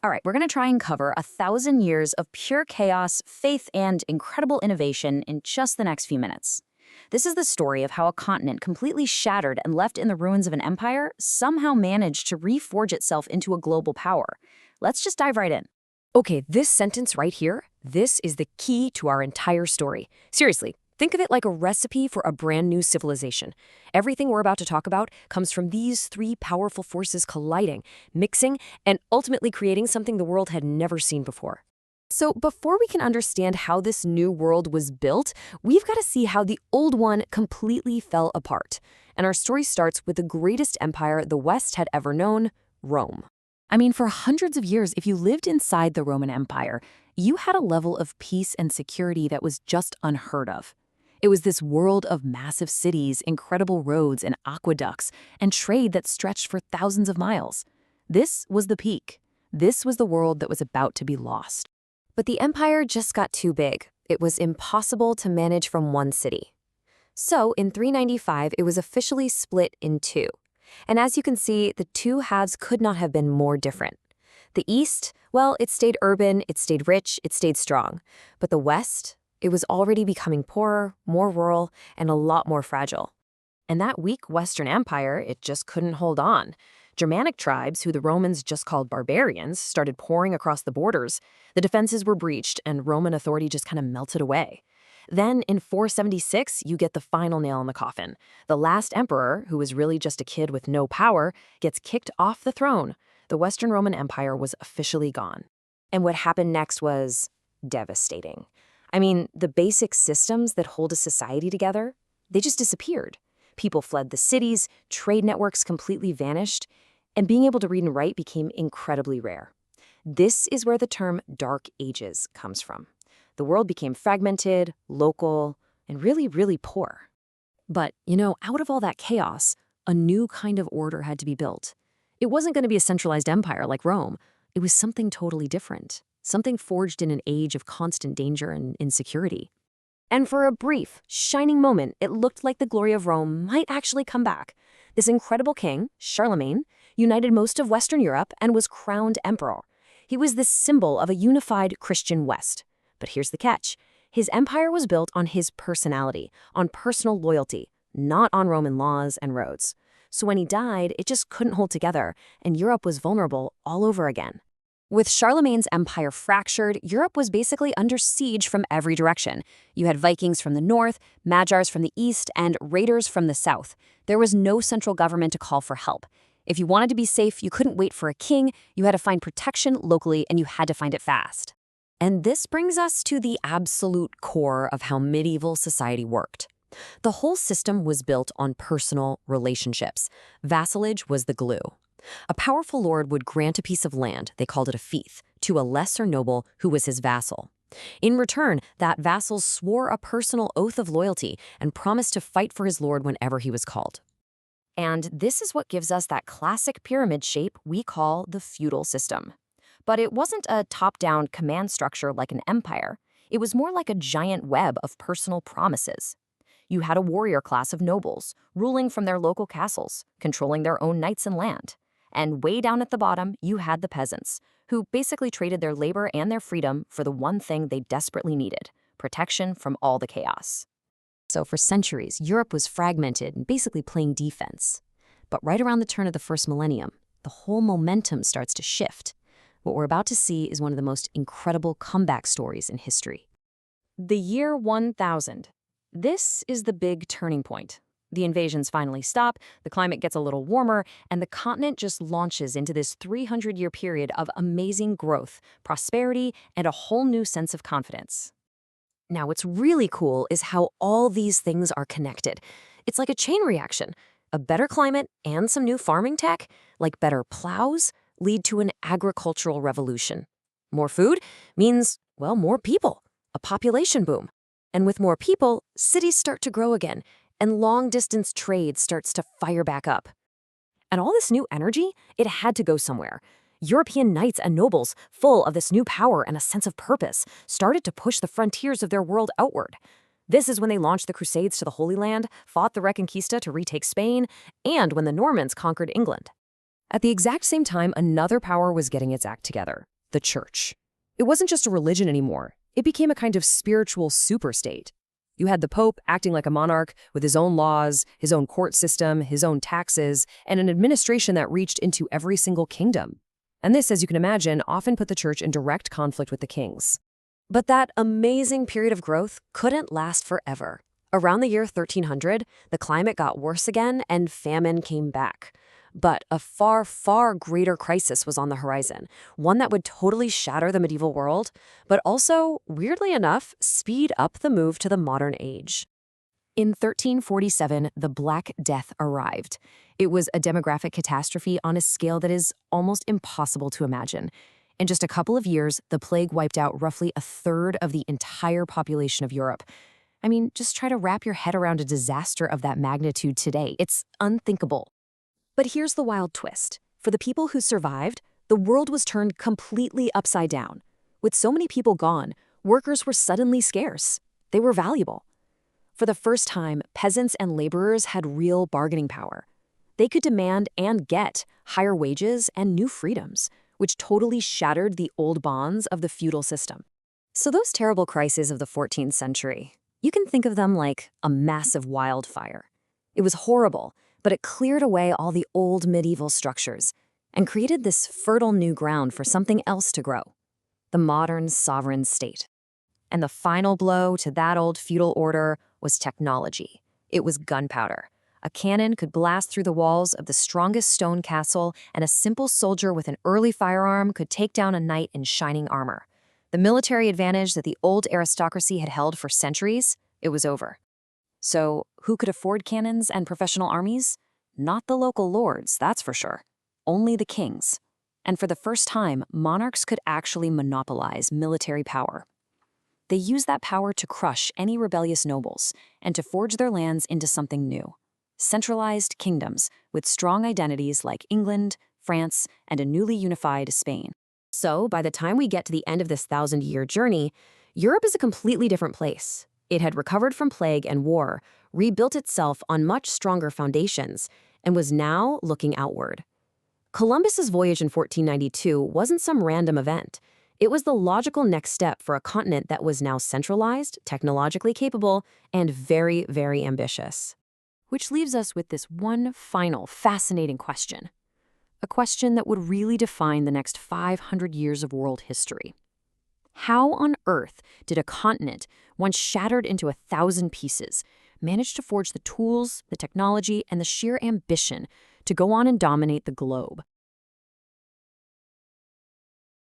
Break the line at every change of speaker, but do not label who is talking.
All right, we're going to try and cover 1,000 years of pure chaos, faith, and incredible innovation in just the next few minutes. This is the story of how a continent completely shattered and left in the ruins of an empire somehow managed to reforge itself into a global power. Let's just dive right in.
Okay, this sentence right here, this is the key to our entire story. Seriously, think of it like a recipe for a brand new civilization. Everything we're about to talk about comes from these three powerful forces colliding, mixing, and ultimately creating something the world had never seen before. So before we can understand how this new world was built, we've got to see how the old one completely fell apart. And our story starts with the greatest empire the West had ever known, Rome.
I mean, for hundreds of years, if you lived inside the Roman Empire, you had a level of peace and security that was just unheard of. It was this world of massive cities, incredible roads and aqueducts, and trade that stretched for thousands of miles. This was the peak. This was the world that was about to be lost.
But the empire just got too big. It was impossible to manage from one city. So in 395, it was officially split in two. And as you can see, the two halves could not have been more different. The East, well, it stayed urban, it stayed rich, it stayed strong. But the West, it was already becoming poorer, more rural, and a lot more fragile. And that weak Western Empire, it just couldn't hold on. Germanic tribes, who the Romans just called barbarians, started pouring across the borders. The defenses were breached, and Roman authority just kind of melted away. Then, in 476, you get the final nail in the coffin. The last emperor, who was really just a kid with no power, gets kicked off the throne. The Western Roman Empire was officially gone. And what happened next was devastating. I mean, the basic systems that hold a society together, they just disappeared. People fled the cities, trade networks completely vanished, and being able to read and write became incredibly rare. This is where the term Dark Ages comes from. The world became fragmented, local, and really, really poor. But, out of all that chaos, a new kind of order had to be built. It wasn't going to be a centralized empire like Rome. It was something totally different, something forged in an age of constant danger and insecurity. And for a brief, shining moment, it looked like the glory of Rome might actually come back. This incredible king, Charlemagne, united most of Western Europe and was crowned emperor. He was the symbol of a unified Christian West. But here's the catch. His empire was built on his personality, on personal loyalty, not on Roman laws and roads. So when he died, it just couldn't hold together, and Europe was vulnerable all over again. With Charlemagne's empire fractured, Europe was basically under siege from every direction. You had Vikings from the north, Magyars from the east, and raiders from the south. There was no central government to call for help. If you wanted to be safe, you couldn't wait for a king, you had to find protection locally, and you had to find it fast. And this brings us to the absolute core of how medieval society worked. The whole system was built on personal relationships. Vassalage was the glue. A powerful lord would grant a piece of land, they called it a fief, to a lesser noble who was his vassal. In return, that vassal swore a personal oath of loyalty and promised to fight for his lord whenever he was called. And this is what gives us that classic pyramid shape we call the feudal system. But it wasn't a top-down command structure like an empire. It was more like a giant web of personal promises. You had a warrior class of nobles, ruling from their local castles, controlling their own knights and land. And way down at the bottom, you had the peasants, who basically traded their labor and their freedom for the one thing they desperately needed: protection from all the chaos. So for centuries, Europe was fragmented and basically playing defense. But right around the turn of the first millennium, the whole momentum starts to shift. What we're about to see is one of the most incredible comeback stories in history. The year 1000. This is the big turning point. The invasions finally stop, the climate gets a little warmer, and the continent just launches into this 300-year period of amazing growth, prosperity, and a whole new sense of confidence. Now, what's really cool is how all these things are connected. It's like a chain reaction. A better climate and some new farming tech, like better plows, lead to an agricultural revolution. More food means, well, more people, a population boom. And with more people, cities start to grow again, and long-distance trade starts to fire back up. And all this new energy, it had to go somewhere. European knights and nobles, full of this new power and a sense of purpose, started to push the frontiers of their world outward. This is when they launched the Crusades to the Holy Land, fought the Reconquista to retake Spain, and when the Normans conquered England.
At the exact same time, another power was getting its act together: the church. It wasn't just a religion anymore. It became a kind of spiritual superstate. You had the Pope acting like a monarch with his own laws, his own court system, his own taxes, and an administration that reached into every single kingdom. And this, as you can imagine, often put the church in direct conflict with the kings.
But that amazing period of growth couldn't last forever. Around the year 1300, the climate got worse again and famine came back. But a far, far greater crisis was on the horizon, one that would totally shatter the medieval world, but also, weirdly enough, speed up the move to the modern age.
In 1347, the Black Death arrived. It was a demographic catastrophe on a scale that is almost impossible to imagine. In just a couple of years, the plague wiped out roughly a third of the entire population of Europe. I mean, just try to wrap your head around a disaster of that magnitude today. It's unthinkable. But here's the wild twist. For the people who survived, the world was turned completely upside down. With so many people gone, workers were suddenly scarce. They were valuable. For the first time, peasants and laborers had real bargaining power. They could demand and get higher wages and new freedoms, which totally shattered the old bonds of the feudal system.
So those terrible crises of the 14th century, you can think of them like a massive wildfire. It was horrible, but it cleared away all the old medieval structures and created this fertile new ground for something else to grow: the modern sovereign state. And the final blow to that old feudal order was technology. It was gunpowder. A cannon could blast through the walls of the strongest stone castle, and a simple soldier with an early firearm could take down a knight in shining armor. The military advantage that the old aristocracy had held for centuries, it was over. So, who could afford cannons and professional armies? Not the local lords, that's for sure. Only the kings. And for the first time, monarchs could actually monopolize military power. They used that power to crush any rebellious nobles and to forge their lands into something new: centralized kingdoms with strong identities like England, France, and a newly unified Spain. So, by the time we get to the end of this 1,000-year journey, Europe is a completely different place. It had recovered from plague and war, rebuilt itself on much stronger foundations, and was now looking outward. Columbus's voyage in 1492 wasn't some random event. It was the logical next step for a continent that was now centralized, technologically capable, and very, very ambitious. Which leaves us with this one final fascinating question. A question that would really define the next 500 years of world history. How on earth did a continent, once shattered into 1,000 pieces, manage to forge the tools, the technology, and the sheer ambition to go on and dominate the globe?